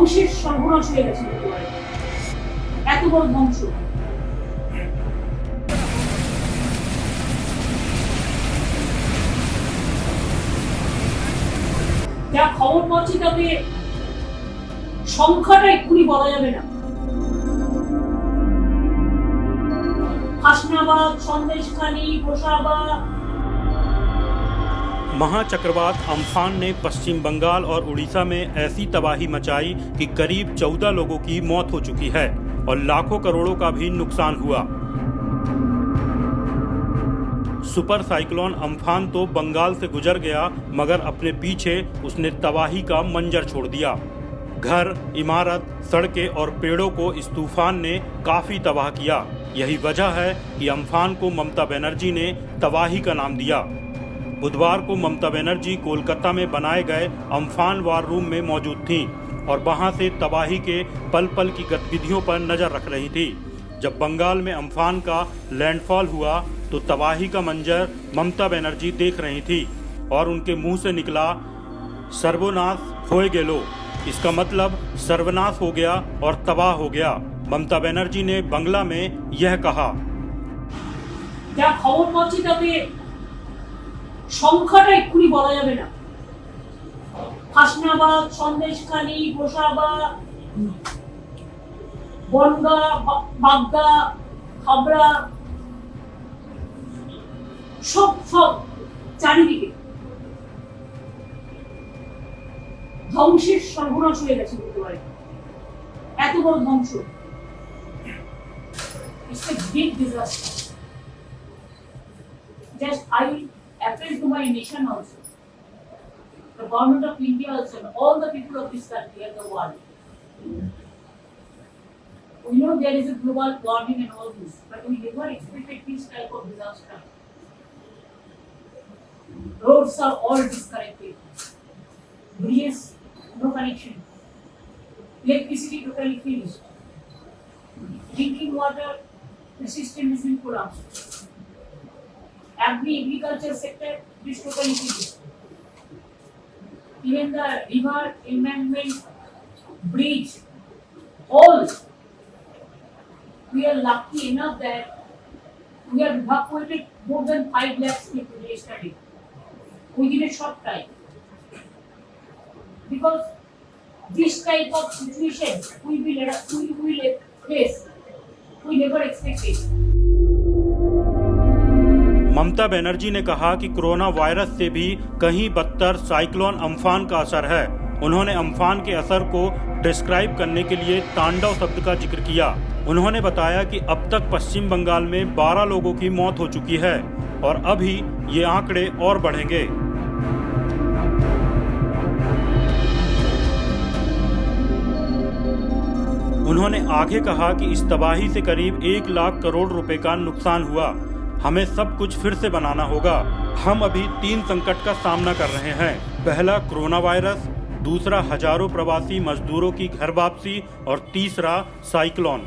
ধ্বংসের সর্বনাশ হয়ে গেছে একেবারে। এত বড় ধ্বংস। যা খবর পাচ্ছি তাতে সংখ্যাটা এক্ষুনি বলা যাবে না। হাসনাবাদ, সন্দেশখালী, गोसाबा। महाचक्रवात अम्फान ने पश्चिम बंगाल और उड़ीसा में ऐसी तबाही मचाई कि करीब 14 लोगों की मौत हो चुकी है और लाखों करोड़ों का भी नुकसान हुआ। सुपर साइक्लोन अम्फान तो बंगाल से गुजर गया, मगर अपने पीछे उसने तबाही का मंजर छोड़ दिया। घर, इमारत, सड़कें और पेड़ों को इस तूफान ने काफी तबाह किया। यही वजह है कि अम्फान को ममता बनर्जी ने तबाही का नाम दिया। बुधवार को ममता बनर्जी कोलकाता में बनाए गए अम्फान वार रूम में मौजूद थीं और वहां से तबाही के पल पल की गतिविधियों पर नजर रख रही थी। जब बंगाल में अम्फान का लैंडफॉल हुआ तो तबाही का मंजर ममता बनर्जी देख रही थी और उनके मुंह से निकला, सर्वनाश होए गेलो। इसका मतलब सर्वनाश हो गया और तबाह हो गया। ममता बनर्जी ने बंगला में यह कहा। যা খবর পাচ্ছি তাতে সংখ্যাটা এক্ষুনি বলা যাবে না। হাসনাবাদ, সন্দেশখালী, गोसाबा, বনগা, বাগদা, হাবড়া, সব চারিদিকে ধ্বংসের সর্বনাশ হয়ে গেছে একেবারে। এত বড় ধ্বংস। It's a big disaster. Just I appeal to my nation also, the government of India also, and all the people of this country and the world. We know there is a global warming and all this, but we never expected this type of disaster. Roads are all disconnected. Bridges, no connection. Electricity totally finished. Drinking water, the system is in collapse. Agriculture sector is totally finished. Even the river embankment, bridge, all. We are lucky enough that we have evacuated more than 5 lakhs people yesterday within a short time. Because this type of situation we will face. We never expected. Mamata Banerjee ने कहा कि corona virus से भी कहीं बदतर cyclone Amphan का असर है। उन्होंने अम्फान के असर को डिस्क्राइब करने के लिए तांडव शब्द का जिक्र किया। उन्होंने बताया कि अब तक पश्चिम बंगाल में 12 लोगों की मौत हो चुकी है और अभी ये आंकड़े और बढ़ेंगे। उन्होंने आगे कहा कि इस तबाही से करीब 1 लाख करोड़ रुपए का नुकसान हुआ। हमें सब कुछ फिर से बनाना होगा। हम अभी 3 संकट का सामना कर रहे हैं। पहला कोरोना वायरस, दूसरा हजारों प्रवासी मजदूरों की घर वापसी और तीसरा साइक्लोन।